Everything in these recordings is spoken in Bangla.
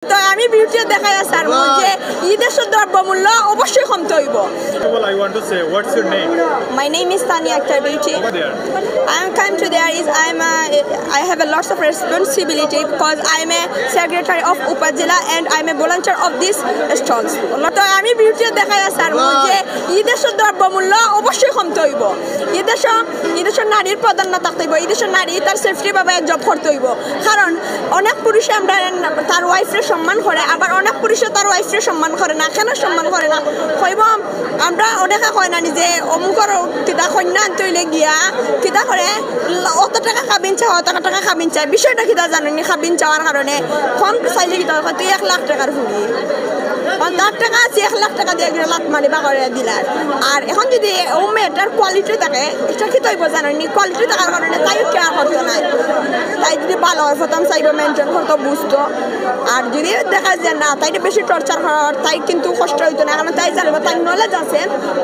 তো আমি ভিডিও দেখাই স্যার যে ঈদের দ্রব্যমূল্য অবশ্যই কমতে হইব। I want to say, what's your name? My name is Tania Akhtar Beauty. Over there. I am come to there is I have a lots of responsibility because I am a secretary of Upazila and I am a volunteer of these stalls. তো আমি ভিডিও দেখাই স্যার যে ঈদের দ্রব্যমূল্য অবশ্যই কমতে হইব। ঈদের নারীর প্রাধান্য থাকতে হইব। ঈদের নারী তার সেফটি ভাবে জব করতে হইব। কারণ অনেক পুরুষে আমরা তার ওয়াইফের সম্মান করে, আবার অনেক পুরুষে তার ওয়াইফের সম্মান করে না। কেন সম্মান করে না কইব আমরা অনেকে কয় না যে অমুকর কিতা কন্যা তৈলে গিয়া কিতা করে অত টাকা খাবিন চাও, অত টাকা খাবিন চাই। বিষয়টা কিতা জানেনি খাবিন চাওয়ার কারণে কম চাইলে কিতা তুই 1 লাখ টাকার ফুলি 10 টাকা আছে 1 লাখ টাকা দিয়ে লাখ মারিবা করে দিলার। আর এখন যদি ও মেয়েটার কোয়ালিটি থাকে এটা কি তৈব জানেনি কোয়ালিটি থাকার কারণে তাই কেয়ার করতো না। তাই যদি ভালো হয় প্রথম চাইব মেনটেন করতো বুঝতো। আর যদি দেখা যায় না তাই বেশি টর্চার করার তাই কিন্তু কষ্ট হইতো না। কারণ তাই জানবো তাই নলেজ আছে,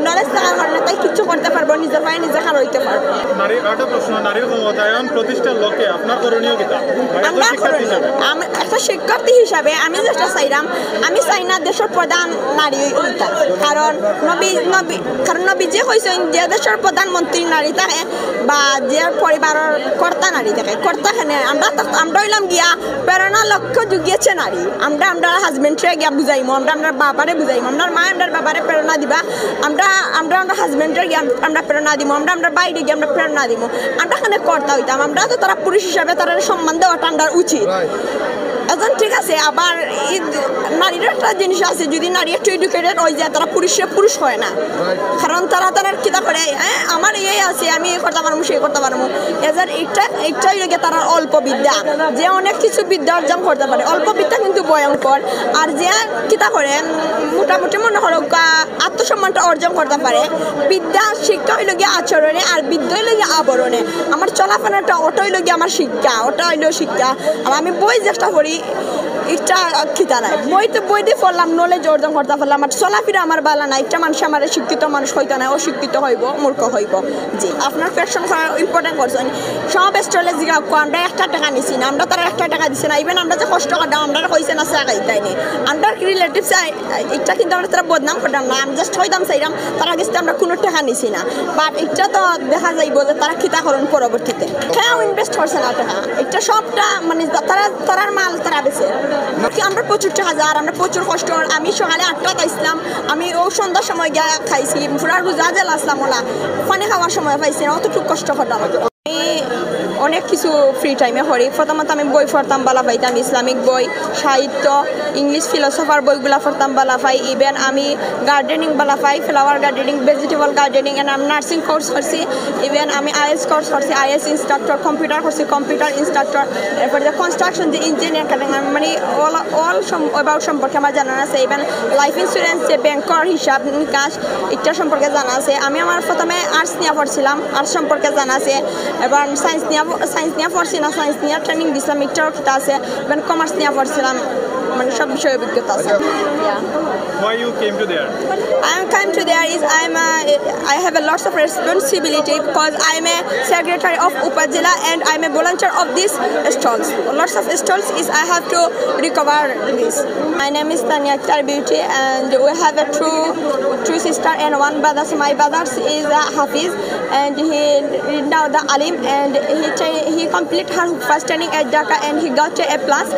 নলেজ থাকার কারণে তাই কিছু করতে পারবো, নিজের পায়ে নিজে খার হইতে পারবো। নারীর একটা প্রশ্ন, নারীর ক্ষমতায়ন প্রতিষ্ঠার লক্ষ্যে আপনার করণীয় কিতা? আমি একটা শিক্ষার্থী হিসাবে আমি যেটা চাইলাম, আমি চাই না দেশের প্রধান নারী হইতা। কারণ নবী যে কইছেন যে দেশের প্রধানমন্ত্রী নারী থাকে বা যে পরিবারের কর্তা নারী থাকে, কর্তা খানে আমরা হইলাম গিয়া প্রেরণা লক্ষ্য জুগিয়েছে নারী। আমরা হাজবেন্ডরে গিয়া বুঝাইমো, আমরা বাবারে বুঝাইমো, আমরা মা আমরা বাবারে প্রেরণা দিবা, আমরা হাজবেন্ডরে গিয়া আমরা প্রেরণা দিব, আমরা বাইরে গিয়ে আমরা প্রেরণা দিব। আমরা খানে কর্তা হইতাম। আমরা তো তারা পুরুষ হিসাবে তারা সম্মান দেওয়াটা আমরা উচিত। এখন ঠিক আছে, আবার নারীর একটা জিনিস আছে, যদি নারী একটু এডুকেটেড হয়ে যায় তারা পুরুষ হয় না। কারণ তারা কিতা করে আমার ইয়ে আছে আমি এ করতে পারবো সেই করতে পারবো। এদের একটাই লেগে তারা অল্প বিদ্যা, যে অনেক কিছু বিদ্যা অর্জন করতে পারে। অল্প বিদ্যা কিন্তু ভয়ঙ্কর। আর যে কিতা করে মোটামুটি মনে করো আত্মসম্মানটা অর্জন করতে পারে। বিদ্যা শিক্ষা হইল গিয়ে আচরণে, আর বিদ্যা হইল গিয়ে আবরণে। আমার চলাফেরাটা ওটা হইল গিয়ে আমার শিক্ষা, ওটা হইল শিক্ষা। আর আমি বই চেষ্টা করি এটা খিতা নাই, বই দিয়ে পড়লাম, নলেজ অর্জন করতে পারলাম। আর চলাফেরা আমার বালা নাই। একটা মানুষ আমার শিক্ষিত মানুষ হইতে নাই, অশিক্ষিত হইব, মূর্খ হইব। জি আপনার কোয়েশন ইম্পর্টেন্ট করছেন। সব স্টলে জিগা আমরা 1 টাকা নিছি না, আমরা তারা 1 টাকা দিছি না। ইভেন আমরা যে কষ্ট করতাম আমরা হয়েছে না চাই তাই নেই। আমরা রিলেটিভস এটা কিন্তু আমরা তারা বদনাম করতাম না, আমি জাস্ট হইতাম চাইলাম তারা গেছে আমরা কোনো টাকা নিছি না। বাট এটা তো দেখা যাইব যে তারা খিতা করেন পরবর্তীতে কেউ ইনভেস্ট করছে না টাকা। এটা সবটা মানে তারার মাল তারা বেছে। আমরা প্রচুর টাকা যার, আমরা প্রচুর কষ্ট। আমি সকালে 8টায় আসলাম, আমি ও সন্ধ্যার সময় গিয়ে খাইছি, পুরা রোজা জেল আসলাম, ওলা পানি খাওয়ার সময় পাইছি না। অতটুকু কষ্ট করতাম। আমি অনেক কিছু ফ্রি টাইমে করি। প্রথমত আমি বই পড়তাম বালা পাইতাম, ইসলামিক বই, সাহিত্য, ইংলিশ ফিলোসফার বইগুলা পড়তাম বালা পাই। ইভেন আমি গার্ডেনিং বালা পাই, flower gardening, vegetable gardening. And আমি নার্সিং কোর্স করছি। ইভেন আমি আইএস কোর্স করছি, আইএস ইনস্ট্রাক্টর, কম্পিউটার করছি, কম্পিউটার ইনস্ট্রাক্টর। এরপরে যে কনস্ট্রাকশন যে ইঞ্জিনিয়ার মানে অল অ্যাবাউট সম্পর্কে আমার জানা আছে। ইভেন লাইফ ইন্স্যুরেন্স যে ব্যাংকর হিসাব নিকাশ এটা সম্পর্কে জানা আছে। আমি আমার প্রথমে আর্টস নিয়ে পড়ছিলাম, আর্টস সম্পর্কে জানা আছে। এবার সায়েন্স নিয়ে পড়ছি না, সায়েন্স নিয়ে ট্রেনিং দিছিলাম, এটাও খিতা আছে। এবার কমার্স নিয়ে পড়ছিলাম, মানে সব বিষয়ে অভিজ্ঞতা আছে। Why you came to there? I came to there is I have a lots of responsibility because I am a secretary of Upazila and I am a volunteer of these stalls. Lots of stalls is I have to recover this. My name is Tania Akhtar Beauty and we have a two sister and one brother. So my brother is Hafiz and he now the Alim and he complete her first training at Dhaka and he got a plus.